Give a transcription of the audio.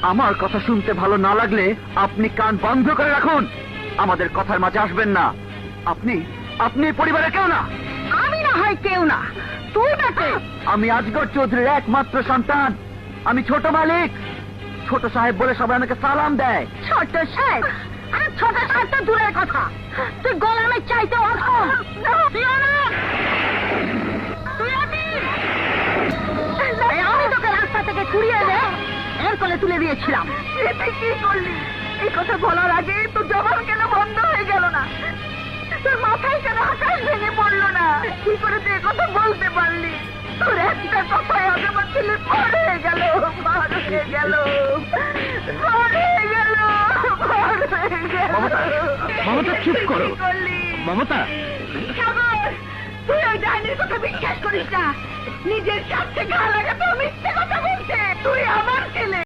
আমার কথা শুনতে ভালো না লাগলে আপনি কান বন্ধ করে রাখুন। আমাদের কথার মাঝে আসবেন না। আপনি আপনি পরিবারের কেউ না। আমি না হয় কেউ না, তুই নাকি? আমি আজগর চৌধুরীর একমাত্র সন্তান। আমি ছোট মালিক। ছোট সাহেব বলে সবাই আমাকে সালাম দেয়। ছোট সাহেব? আর ছোট সাহেব তো দূরের কথা, তুই গোলামের চাইতে অসম। আমি তোকে রাস্তা থেকে কুড়িয়ে এনে এর কোলে তুলে দিয়েছিলাম। তুই কি করলি? এই কথা বলার আগে তোর জবান কেন বন্ধ হয়ে গেল না? তোর মাথায় কেন আকাশ ভেঙে পড়লো না? কি করে তুই কথা বলতে পারলি? তোর একটা কথায় আজ আমার ছেলে পার হয়ে গেল, পার হয়ে গেল, পার হয়ে গেল, পার হয়ে গেল। মমতা, মমতা, চুপ করো। কি করলি? মমতা, সাগর, তুই ওই ডাইনির কথা বিশ্বাস করিস না। নিজের স্বার্থে ঘা লাগাতে মিথ্যে কথা বলছে। তুই আমার ছেলে।